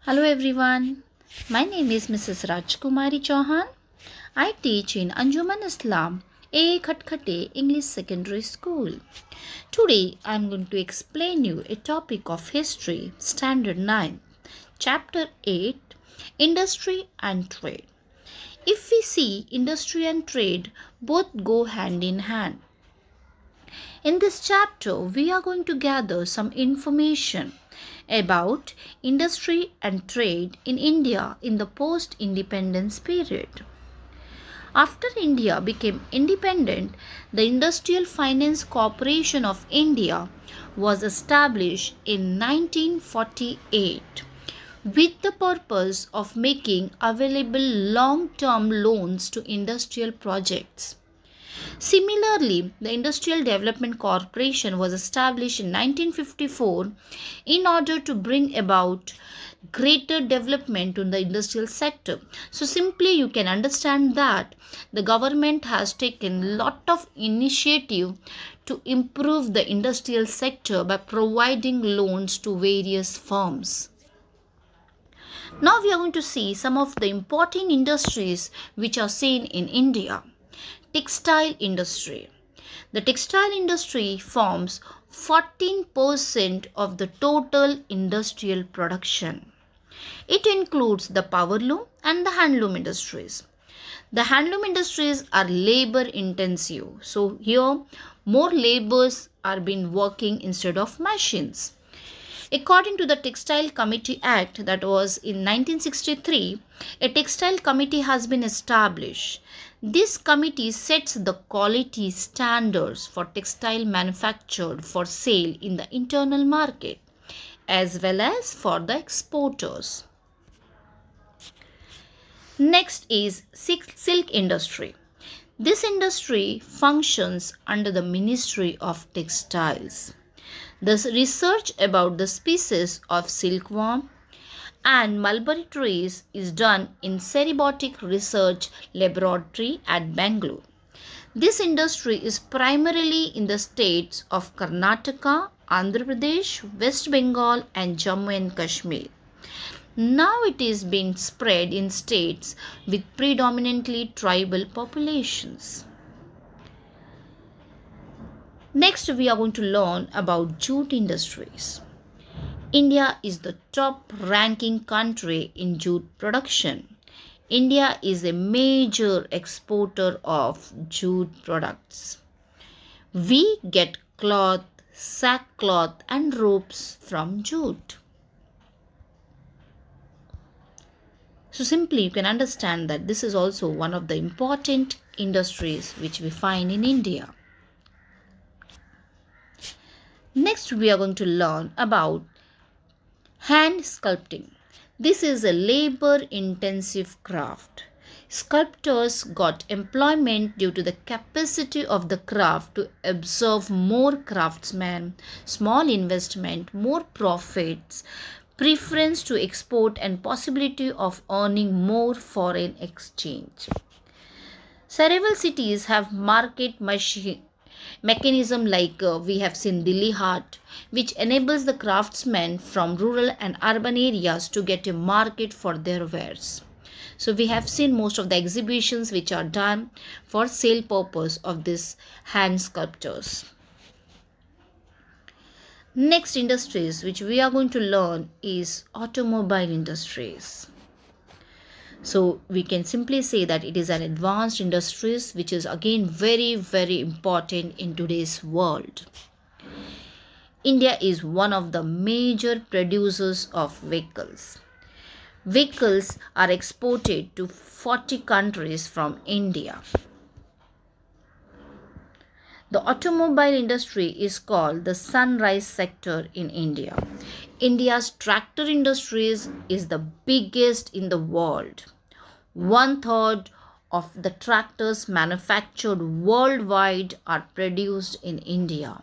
Hello everyone, my name is Mrs.Rajkumari Chouhan. I teach in Anjuman Islam A.A.K English Secondary School. Today I am going to explain you a topic of history, Standard 9, Chapter 8, Industry and Trade. If we see industry and trade both go hand in hand. In this chapter, we are going to gather some information about industry and trade in India in the post-independence period. After India became independent, the Industrial Finance Corporation of India was established in 1948 with the purpose of making available long-term loans to industrial projects. Similarly, the Industrial Development Corporation was established in 1954 in order to bring about greater development in the industrial sector. So simply you can understand that the government has taken a lot of initiative to improve the industrial sector by providing loans to various firms. Now we are going to see some of the important industries which are seen in India. Textile industry. The textile industry forms 14% of the total industrial production. It includes the power loom and the handloom industries. The handloom industries are labor intensive. So here more laborers are being working instead of machines. According to the Textile Committee Act that was in 1963, a textile committee has been established. This committee sets the quality standards for textile manufactured for sale in the internal market as well as for the exporters. Next is silk industry. This industry functions under the Ministry of Textiles. The research about the species of silkworm and mulberry trees is done in Cerebotic Research Laboratory at Bangalore. This industry is primarily in the states of Karnataka, Andhra Pradesh, West Bengal and Jammu and Kashmir. Now it is being spread in states with predominantly tribal populations. Next, we are going to learn about jute industries. India is the top ranking country in jute production. India is a major exporter of jute products. We get cloth, sackcloth and ropes from jute. So simply you can understand that this is also one of the important industries which we find in India. Next, we are going to learn about hand sculpting. This is a labor-intensive craft. Sculptors got employment due to the capacity of the craft to absorb more craftsmen, small investment, more profits, preference to export and possibility of earning more foreign exchange. Several cities have market mechanism like we have seen Delhi Haat, which enables the craftsmen from rural and urban areas to get a market for their wares. So we have seen most of the exhibitions which are done for sale purpose of these hand sculptors. Next industries which we are going to learn is automobile industries. So we can simply say that it is an advanced industries which is again very important in today's world. India is one of the major producers of vehicles. Vehicles are exported to 40 countries from India. The automobile industry is called the sunrise sector in India. India's tractor industries is the biggest in the world. 1/3 of the tractors manufactured worldwide are produced in India.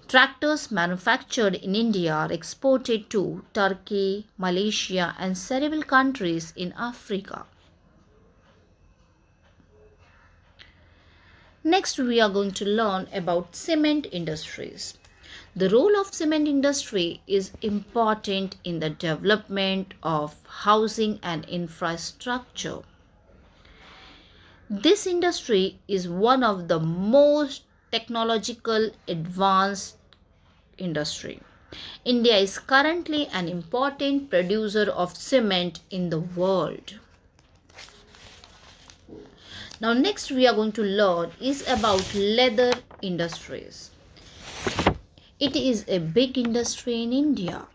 Tractors manufactured in India are exported to Turkey, Malaysia and several countries in Africa. Next, we are going to learn about cement industries. The role of cement industry is important in the development of housing and infrastructure. This industry is one of the most technological advanced industry. India is currently an important producer of cement in the world. Now next we are going to learn is about leather industries. It is a big industry in India.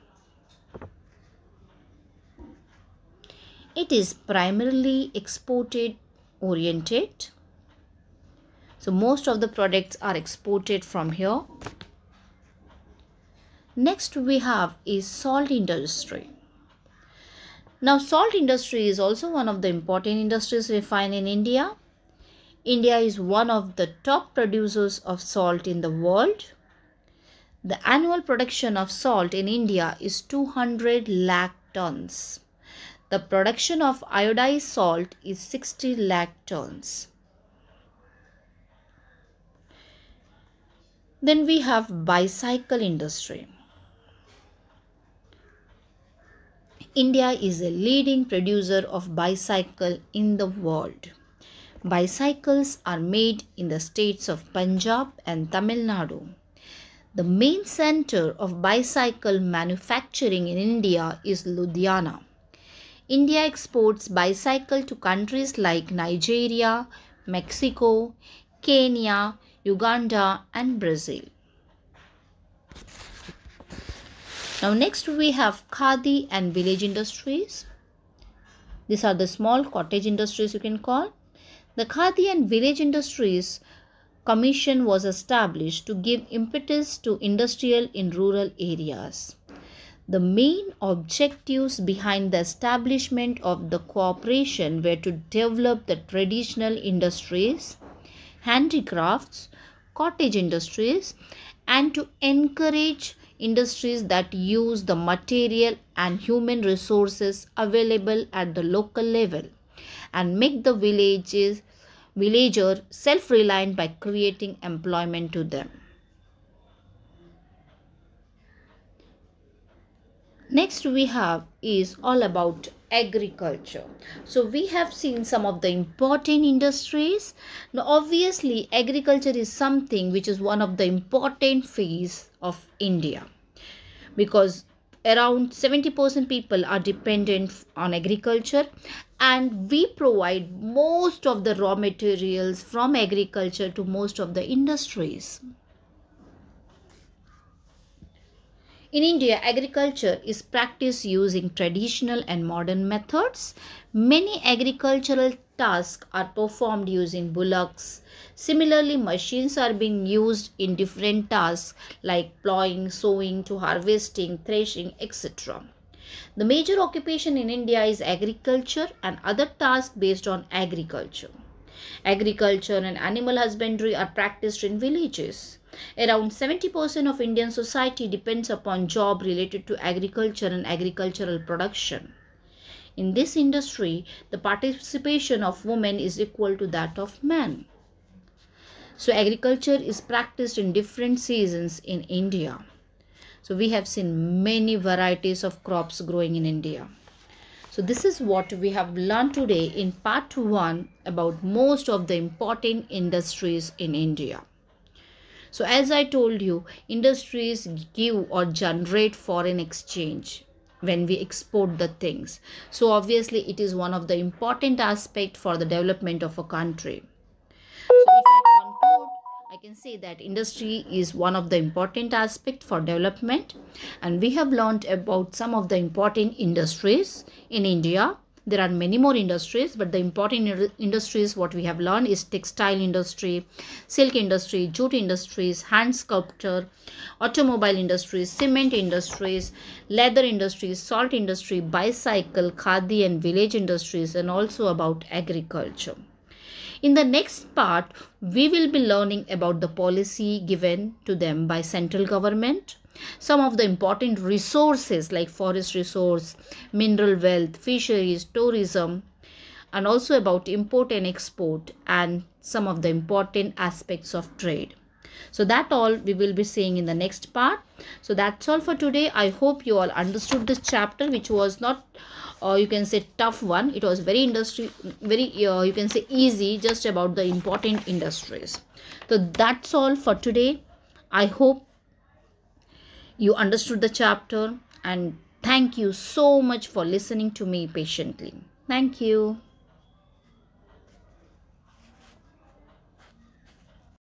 It is primarily exported oriented. So most of the products are exported from here. Next we have is salt industry. Now salt industry is also one of the important industries we find in India. India is one of the top producers of salt in the world. The annual production of salt in India is 200 lakh tons. The production of iodized salt is 60 lakh tons. Then we have bicycle industry. India is a leading producer of bicycle in the world. Bicycles are made in the states of Punjab and Tamil Nadu. The main center of bicycle manufacturing in India is Ludhiana. India exports bicycle to countries like Nigeria, Mexico, Kenya, Uganda and Brazil. Now next we have Khadi and village industries. These are the small cottage industries you can call. The Khadi and village industries commission was established to give impetus to industrial in rural areas. The main objectives behind the establishment of the corporation were to develop the traditional industries, handicrafts, cottage industries, and to encourage industries that use the material and human resources available at the local level and make the villager self-reliant by creating employment to them. Next we have is all about agriculture. So we have seen some of the important industries. Now obviously agriculture is something which is one of the important phase of India, because around 70% people are dependent on agriculture, and we provide most of the raw materials from agriculture to most of the industries. In India, agriculture is practiced using traditional and modern methods. Many agricultural tasks are performed using bullocks. Similarly, machines are being used in different tasks like plowing, sowing to harvesting, threshing, etc. The major occupation in India is agriculture and other tasks based on agriculture. Agriculture and animal husbandry are practiced in villages. Around 70% of Indian society depends upon job related to agriculture and agricultural production. In this industry, the participation of women is equal to that of men. So agriculture is practiced in different seasons in India. So we have seen many varieties of crops growing in India. So this is what we have learned today in part 1 about most of the important industries in India. So as I told you, industries give or generate foreign exchange when we export the things. So obviously it is one of the important aspects for the development of a country. So if I conclude, I can say that industry is one of the important aspects for development, and we have learned about some of the important industries in India. There are many more industries, but the important industries what we have learned is textile industry, silk industry, jute industries, hand sculpture, automobile industries, cement industries, leather industries, salt industry, bicycle, khadi and village industries, and also about agriculture. In the next part, we will be learning about the policy given to them by central government, some of the important resources like forest resource, mineral wealth, fisheries, tourism, and also about import and export and some of the important aspects of trade. So that all we will be seeing in the next part. So that's all for today. I hope you all understood this chapter, which was not you can say tough one. It was very you can say easy, just about the important industries. So that's all for today. I hope you understood the chapter, and thank you so much for listening to me patiently. Thank you.